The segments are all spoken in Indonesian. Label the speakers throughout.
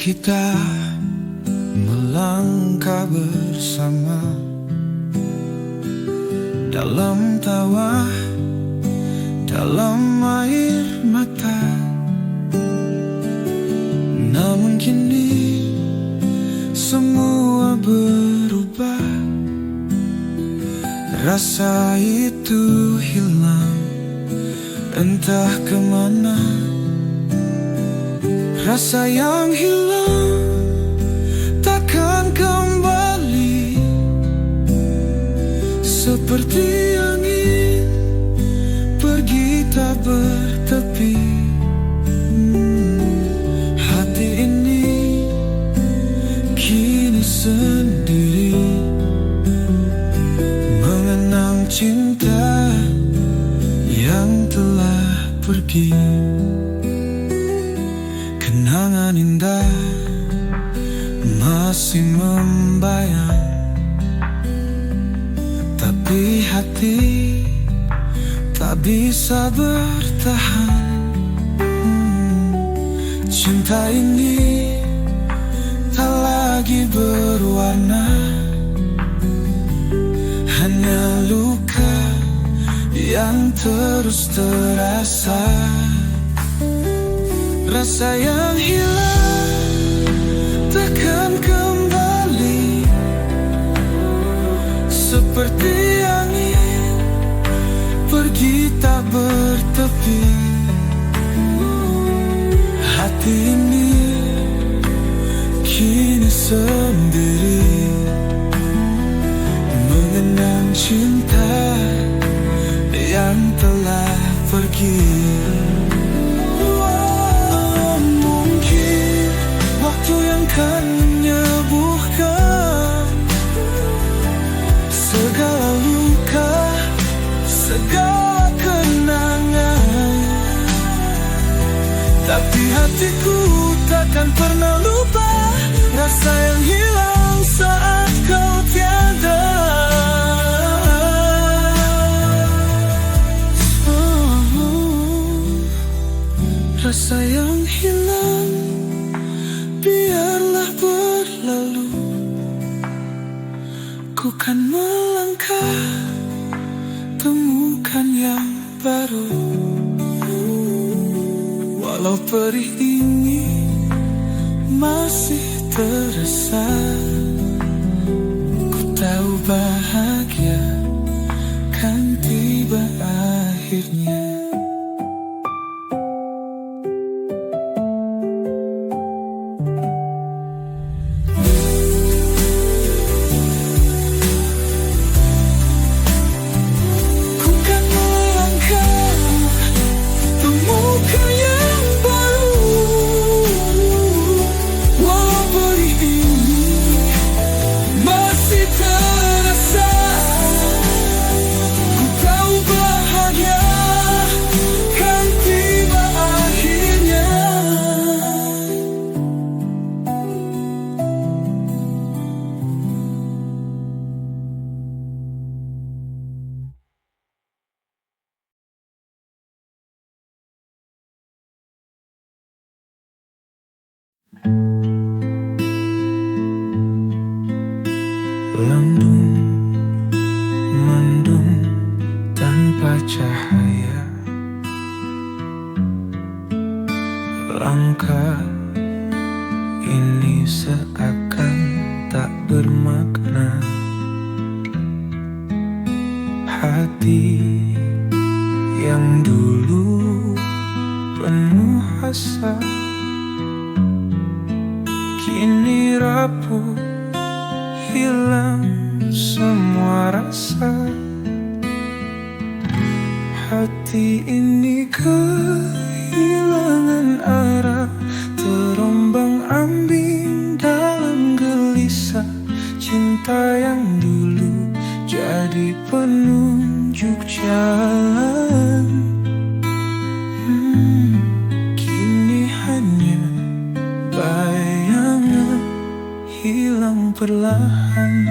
Speaker 1: kita melangkah bersama dalam tawa, dalam air mata. Namun kini semua berubah, rasa itu hilang entah kemana. Rasa yang hilang takkan kembali, seperti angin pergi tak bertepi. Hati ini kini sendiri mengenang cinta yang telah pergi. Kenangan indah masih membayang, tapi hati tak bisa bertahan. Cinta ini tak lagi berwarna, hanya luka yang terus terasa. Rasa yang hilang takkan kembali, seperti angin pergi tak bertepi. Hati ini kini sendiri mengenang cinta yang telah pergi. Waktu yang kan menyembuhkan segala luka, segala kenangan. Tapi hatiku takkan pernah lupa rasa yang hilang saat kau tiada. Rasa yang hilang biarlah berlalu, ku kan melangkah temukan yang baru. Walau perih ini masih terasa, ku tahu bahagia kan tiba akhirnya. Lambung mendung tanpa cahaya, langkah ini seakan tak bermakna. Hati yang dulu penuh asa kini rapuh, hilang semua rasa. Hati ini kehilangan arah, terombang ambing dalam gelisah. Cinta yang dulu jadi penunjuk jalan, kini hanya bayangan hilang perlahan.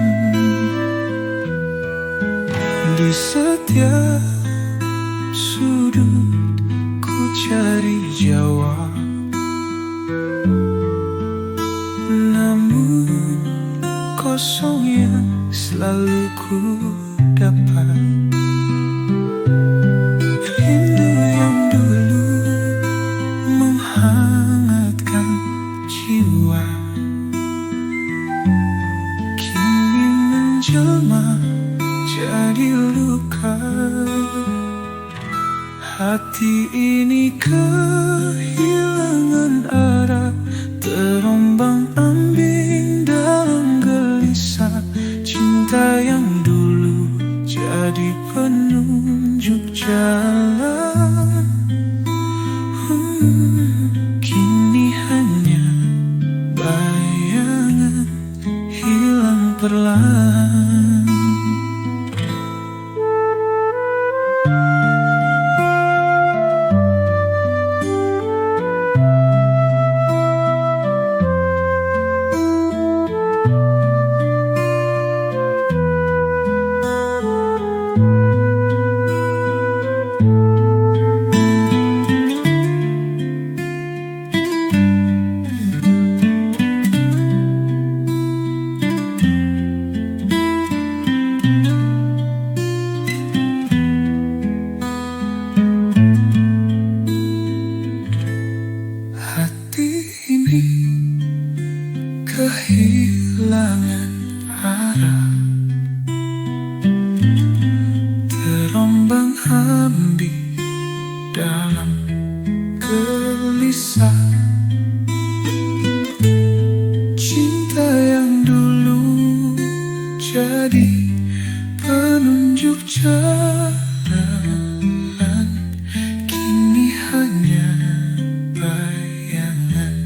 Speaker 1: Di setiap sudut ku cari jawab, kosong yang selalu ku dapat. Rindu yang dulu menghangatkan jiwa kini menjelma jadi luka. Hati ini kehilangan arah, terombang-ambing dalam gelisah. Cinta yang dulu jadi penunjuk jalan, kini hanya bayangan hilang perlahan. Kehilangan arah, terombang-ambing dalam gelisah. Cinta yang dulu jadi penunjuk jalan, kini hanya bayangan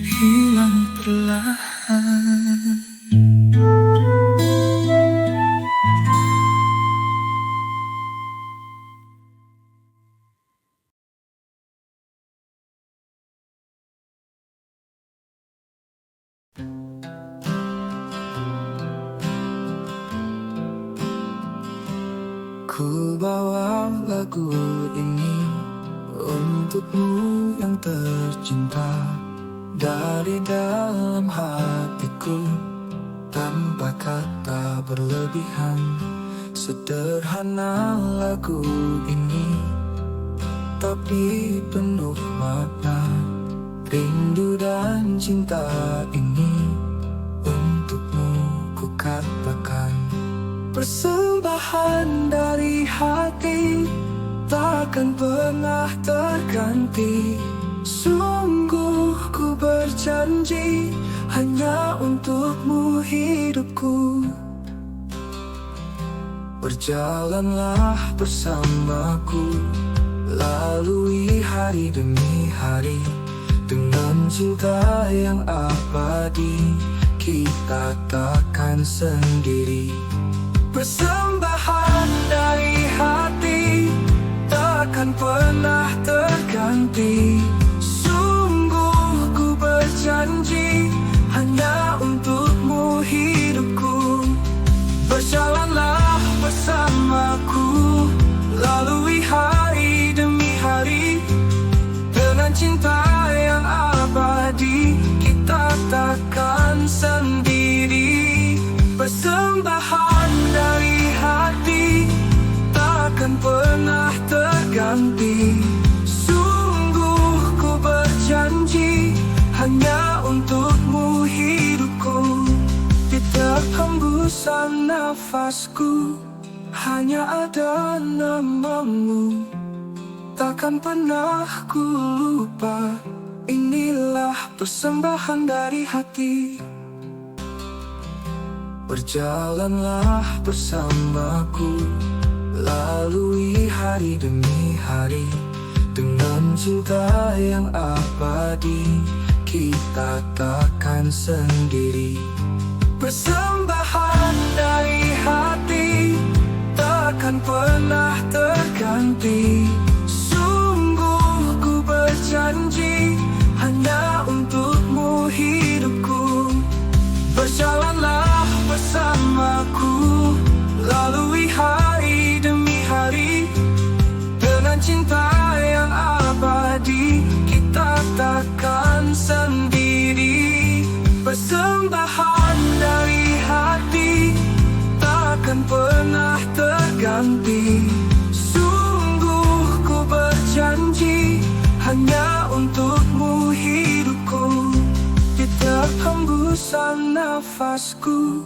Speaker 1: hilang perlahan. Ku bawa lagu ini untukmu yang tercinta, dari dalam hatiku, tanpa kata berlebihan. Sederhana lagu ini, tapi penuh makna. Rindu dan cinta ini untukmu ku katakan. Persembahan dari hati, takkan pernah terganti. Sungguh ku berjanji, hanya untukmu hidupku. Berjalanlah bersamaku, lalui hari demi hari, dengan cinta yang abadi, kita takkan sendiri. Persembahan dari hati, takkan pernah terganti. Sungguh ku berjanji, hanya untukmu hidupku. Berjalanlah bersamaku, lalui hari demi hari, dengan cinta yang abadi, kita takkan sendiri. Persembahan dari hati, takkan pernah terganti. Sungguh ku berjanji, hanya untukmu hidupku. Di tiap hembusan nafasku, hanya ada namamu. Takkan pernah ku lupa, inilah persembahan dari hati. Berjalanlah bersamaku, lalui hari demi hari, dengan cinta yang abadi, kita takkan sendiri. Persembahan dari hati, takkan pernah terganti. Sungguh ku berjanji, hanya untukmu hidupku. Berjalanlah bersamaku, lalui hari demi hari, dengan cinta yang abadi, kita takkan sendiri. Persembahan dari hati, untukmu hidupku. Di tiap hembusan nafasku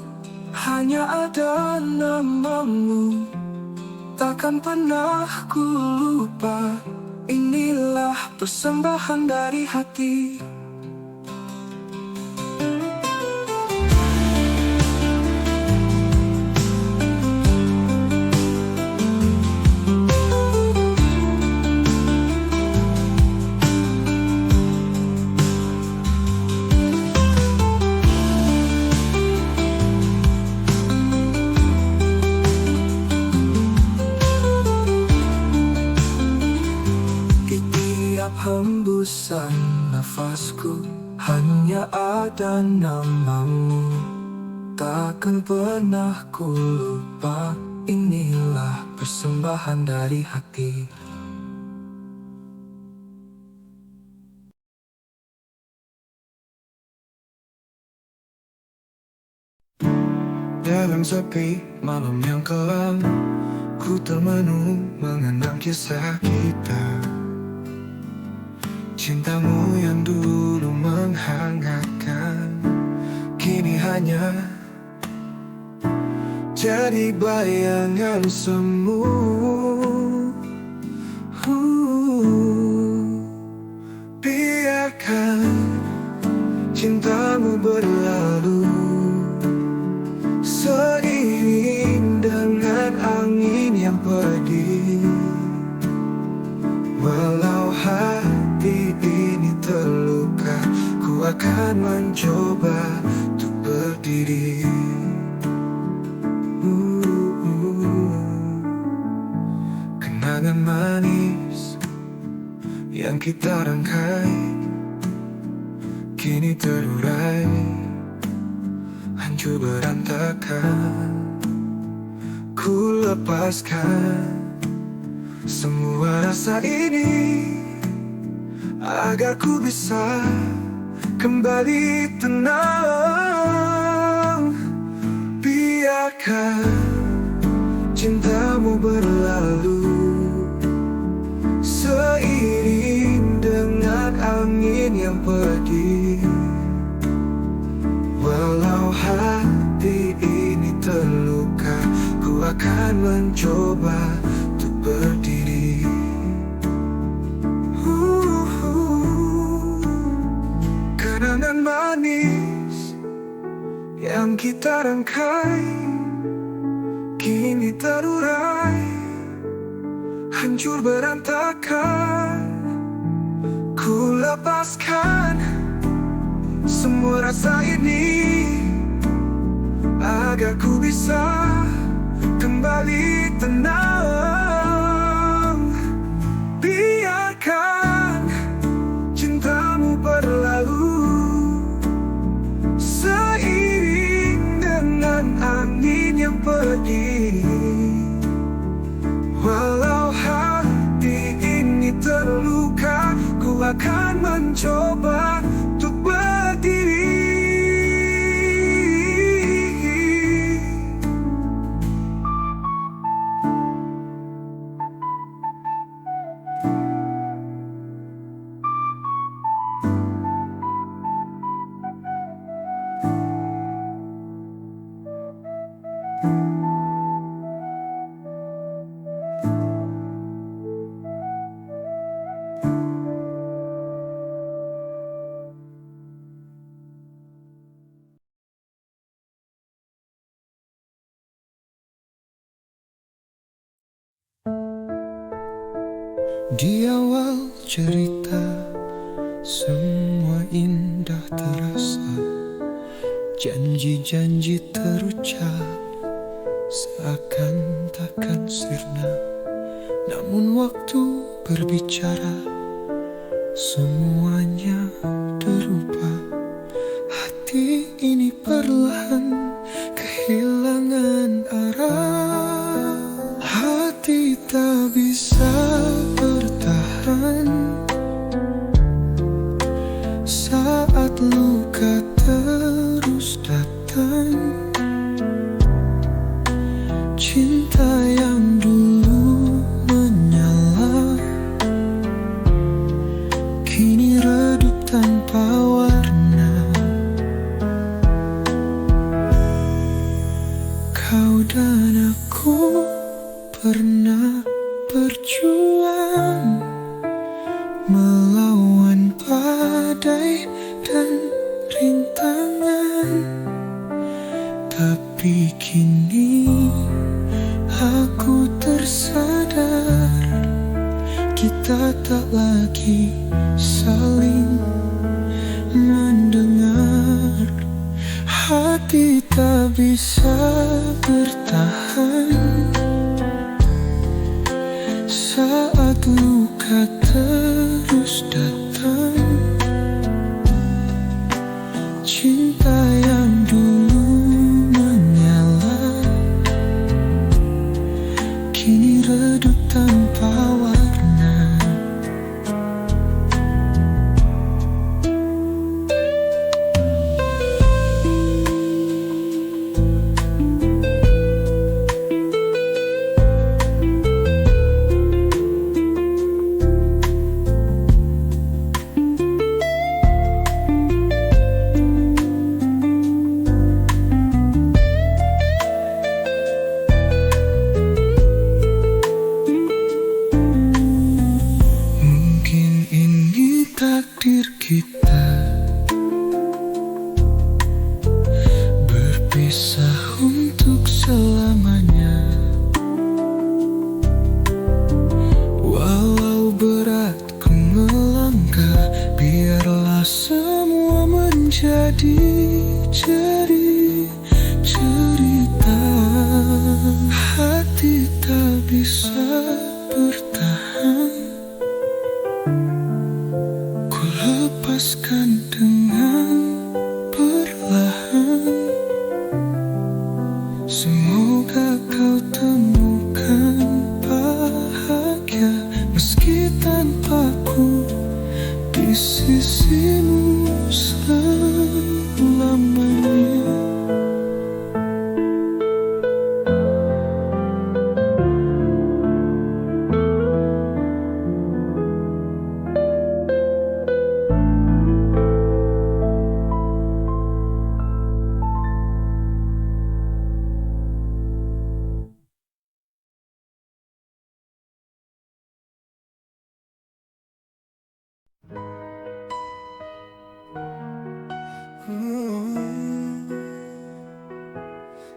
Speaker 1: hanya ada namamu. Takkan pernah ku lupa, inilah persembahan dari hati. Hembusan nafasku hanya ada namamu. Takkan pernah ku lupa, inilah persembahan dari hati. Dalam sepi malam yang kelam, ku termenung mengenang kisah kita. Cintamu yang dulu menghangatkan, kini hanya jadi bayangan semu. Biarkan cintamu berlalu seiring dengan angin yang pergi. Walau hati ini terluka, ku akan mencoba untuk berdiri. Kenangan manis yang kita rangkai kini terurai, hancur berantakan. Ku lepaskan semua rasa ini agar ku bisa kembali tenang. Biarkan cintamu berlalu seiring dengan angin yang pergi. Walau hati ini terluka, ku akan mencoba untuk berdiri. Kenangan manis yang kita rangkai kini terurai, hancur berantakan. Ku lepaskan semua rasa ini agar ku bisa kembali tenang. Biarkan cintamu berlalu seiring dengan angin yang pergi. Walau hati ini terluka, ku akan mencoba untuk berdiri. Di awal cerita semua indah terasa, janji-janji terucap seakan takkan sirna. Namun waktu berbicara, semuanya berubah. Hati ini perlahan kehilangan arah. Hati tak bisa bertahan saat luka terus datang. Cinta yang dulu menyala kini berjuang melawan badai dan rintangan. Tapi kini aku tersadar, kita tak lagi saling mendengar. Hati tak bisa bertahan saat luka terus datang. Cinta yang dulu menyala kini redup tanpa warna. Takdir kita berpisah untuk selamanya. Walau berat ku melangkah, biarlah semua menjadi cerita. Hati tak bisa bertahan, lepaskan dengan perlahan. Semoga kau temukan bahagia meski tanpaku di sisimu selamanya.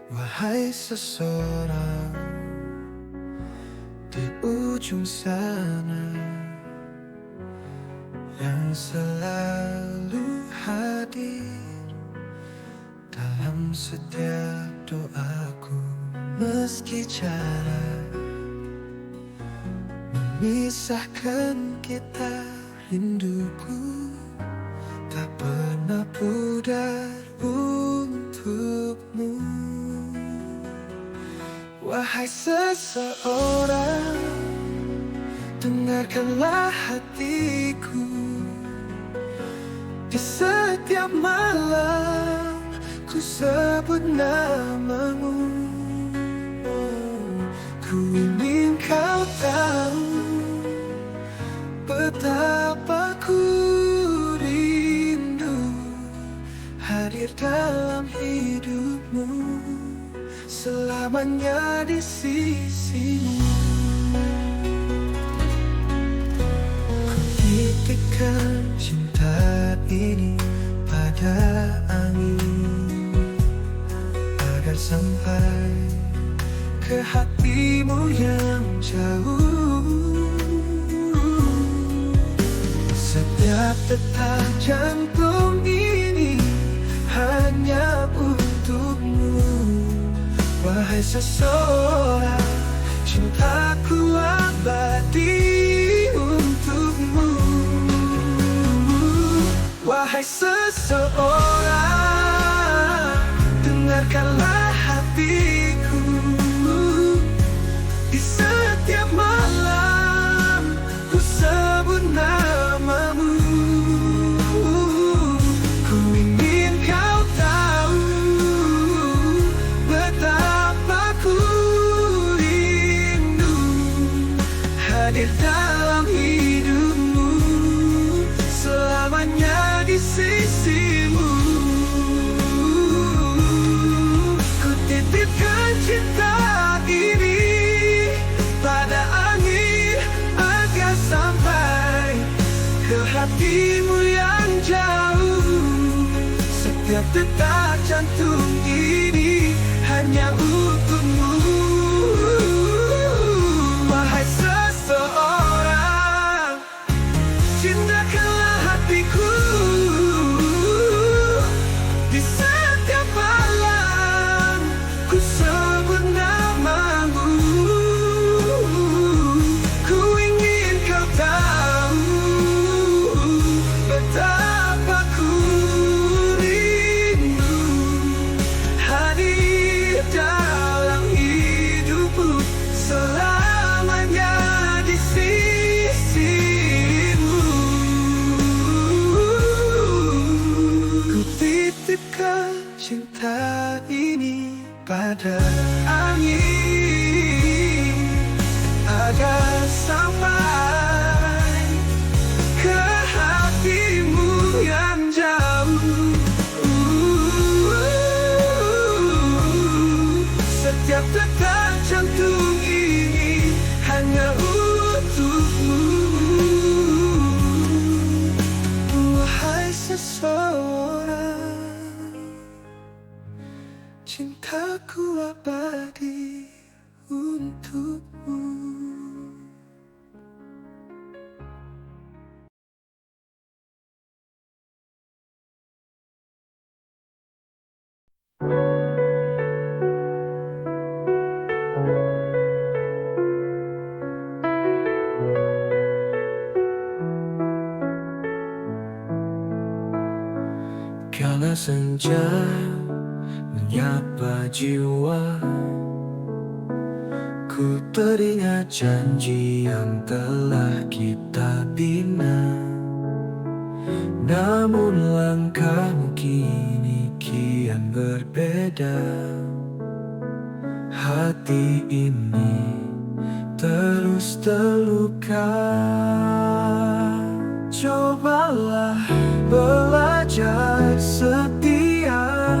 Speaker 1: Wahai seseorang di ujung sana yang selalu hadir dalam setiap doaku, meski jarak memisahkan kita, rinduku tak pernah pudar untukmu. Wahai seseorang, dengarkanlah hatiku. Di setiap malam ku sebut namamu. Ku ingin kau tahu betapa ku rindu hadir dalam hidupmu, selamanya di sisimu. Ku titipkan cinta ini pada angin agar sampai ke hatimu yang jauh. Setiap detak jantung ini hanya untukmu. Wahai seseorang, cintaku abadi untukmu. Wahai seseorang, dengarkanlah hatiku. Di setiap malam ku sebut namamu. Ku ingin kau tahu betapa ku rindu hadir dalam hidupmu, selamanya di sisimu. Ku titipkan cinta ini pada angin hatimu yang jauh. Setiap detak jantung ini hanya untukmu. Wahai seseorang, cintakanlah hatiku. Di setiap malam ku sebut namamu. Ku ingin kau tahu betapa ku rindu hadir dalam hidupku, selamanya di sisimu. Ku titipkan cinta ini pada angin agar sampai ke hatimu yang jauh. Setiap detak jantung ini hanya untukmu. Wahai seseorang, cintaku abadi untukmu. Kala senja menyapa jiwa, ku teringat janji yang telah kita bina. Namun langkahmu kini kian berbeda. Hati ini terus terluka. Cobalah belajar setia,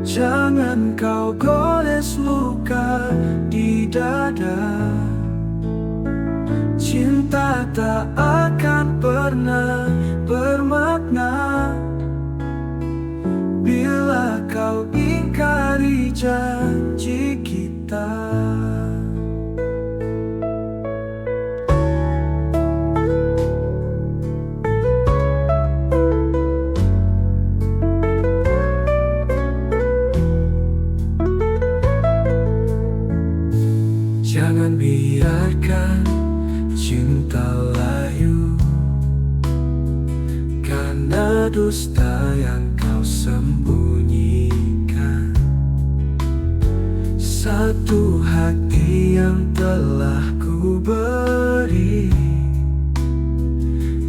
Speaker 1: jangan kau gores luka di dada. Cinta tak akan pernah bermakna bila kau ingkari janji kita. Jangan biarkan cinta layu karena dusta yang kau sembunyikan. Satu hati yang telah ku beri,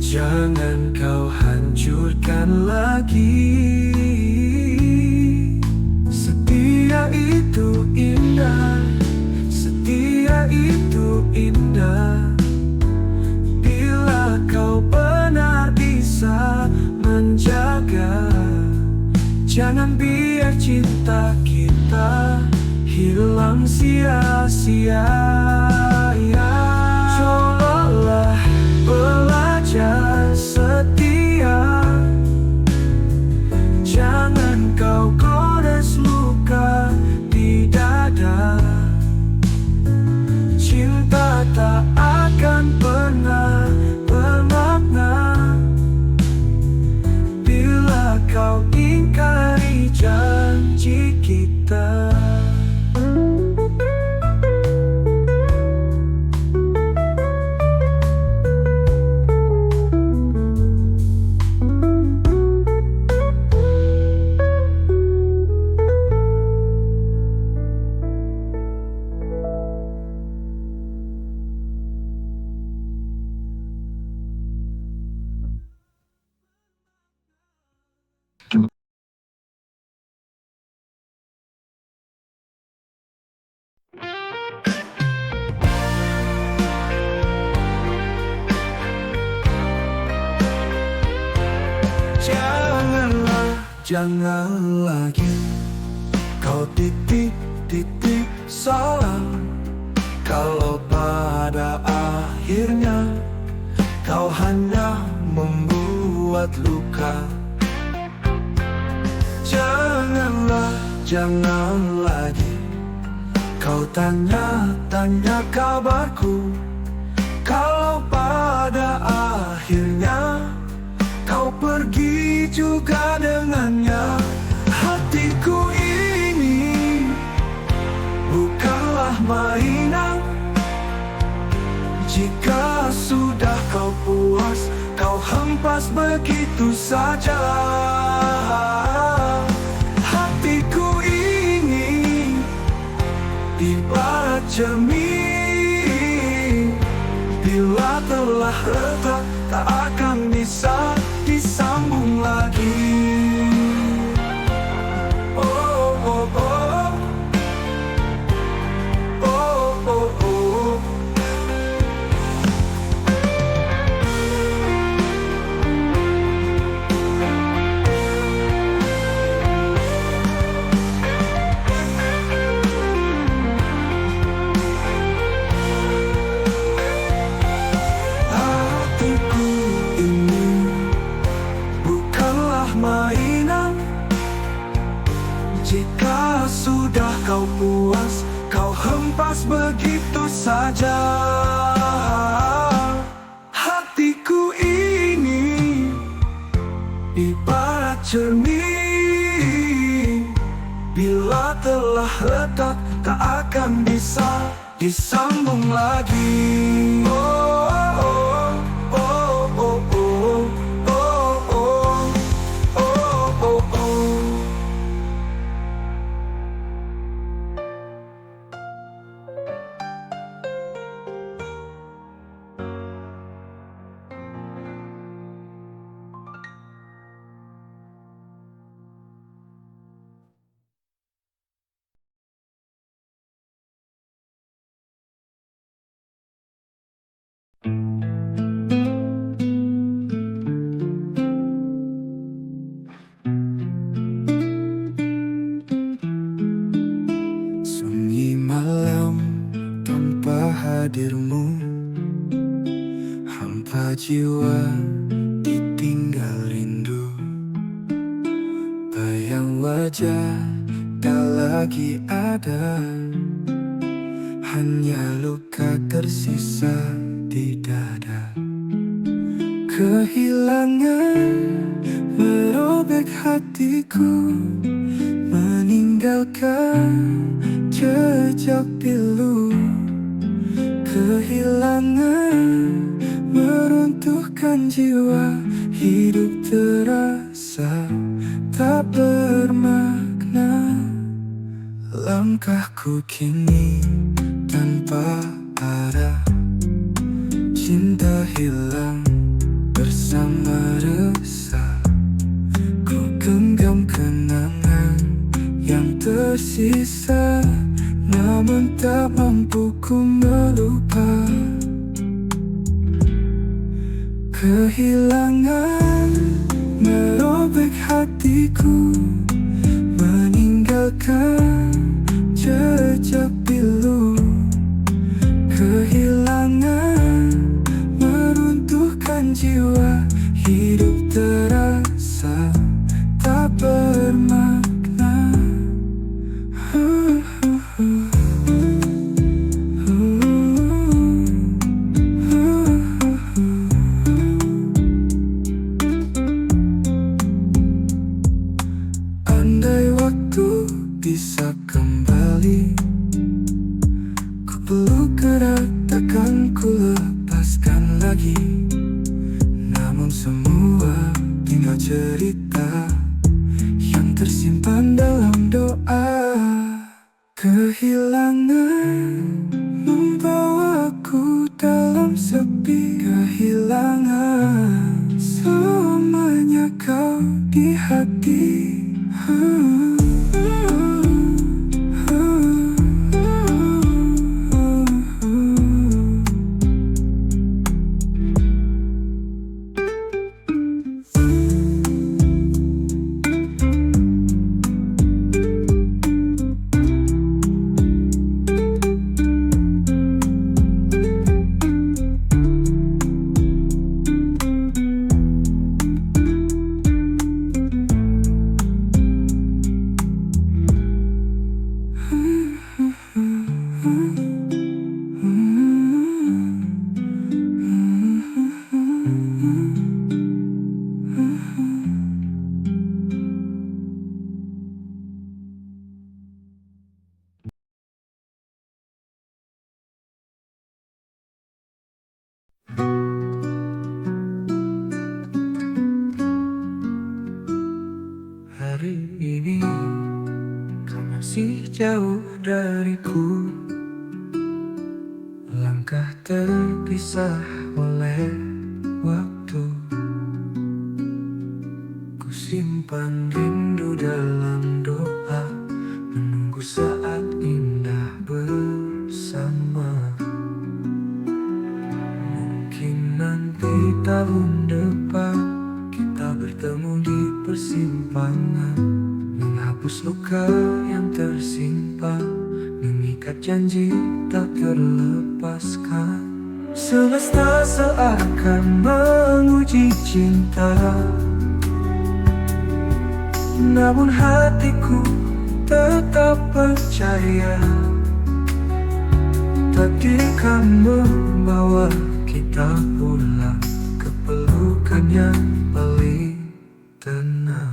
Speaker 1: jangan kau hancurkan lagi. Setia itu indah, setia itu indah bila kau benar bisa menjaga. Jangan biar cinta kita hilang sia-sia. Cobalah belajar setia, jangan kau gores luka di dada. Cinta tak akan pernah bermakna bila kau ingkari janji kita. Jangan lagi kau titip salam, kalau pada akhirnya kau hanya membuat luka. Jangan lagi kau tanya-tanya kabarku, kalau pada akhirnya kau pergi juga dengannya. Hatiku ini bukanlah mainan. Jika sudah kau puas, kau hempas begitu saja. Hatiku ini ibarat cermin, bila telah retak tak akan bisa disambung lagi. Oh, oh, oh. Oh, oh, oh. Hatiku ini bukanlah mainan. Jika sudah kau puas, kau hempas begitu saja. Hatiku ini ibarat cermin, bila telah retak tak akan bisa disambung lagi. Oh, oh, oh, oh, oh, oh, oh, oh, oh, oh. Sunyi malam tanpa hadirmu, hampa jiwa ditinggal rindu. Bayang wajah tak lagi ada, hanya luka tersisa di dada. Kehilangan merobek hatiku, meninggalkan jejak pilu. Kehilangan meruntuhkan jiwa, hidup terasa tak bermakna. Langkahku kini tanpa arah, cinta hilang bersama resah. Ku genggam kenangan yang tersisa, namun tak mampu ku melupa. Kehilangan merobek hatiku, meninggalkan jejak pilu. Kehilangan meruntuhkan jiwa, hidup terasa tak bermakna. Andai waktu bisa kembali, ku peluk erat, takkan ku lepaskan lagi. Namun semua tinggal cerita yang tersimpan dalam doa. Kehilangan membawaku dalam sepi, kehilangan selamanya kau di hati. jauh dariku. Langkah terpisah oleh waktu. Ku simpan rindu dalam doa, menunggu saat indah bersama. Mungkin nanti tahun depan kita bertemu di persimpangan, menghapus luka yang tersimpan, mengikat janji tak terlepaskan. Semesta seakan menguji cinta, namun hatiku tetap percaya. Takdirkan membawa kita pulang ke pelukan yang paling tenang.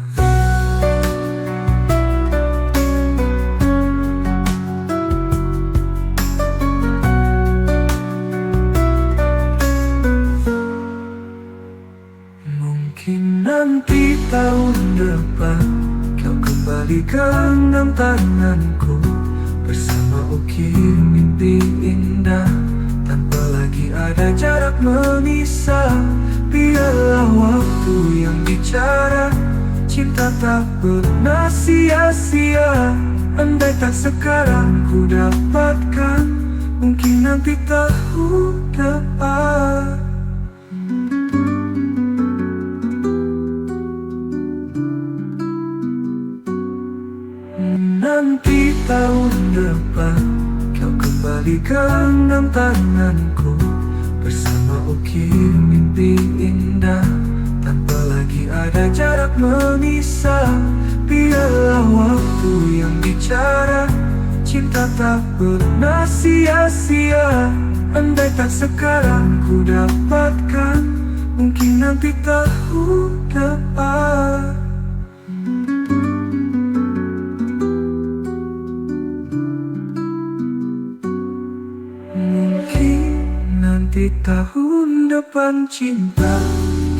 Speaker 1: Mungkin nanti tahun depan kau kembali genggam tanganku, bersama ukir mimpi indah, tanpa lagi ada jarak memisah. Biarlah waktu yang bicara, cinta tak pernah sia-sia. Andai tak sekarang ku dapatkan, mungkin nanti tahun depan. Nanti tahun depan kau kembali genggam tanganku, bersama ukir mimpi indah, tanpa lagi ada jarak memisah. Biarlah waktu yang bicara, cinta tak pernah sia-sia. Andai tak sekarang ku dapatkan, mungkin nanti tahun depan. Nanti tahun depan cinta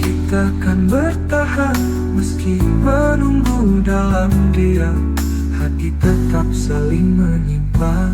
Speaker 1: kita akan bertahan, meski menunggu dalam diam, hati tetap saling menyimpan.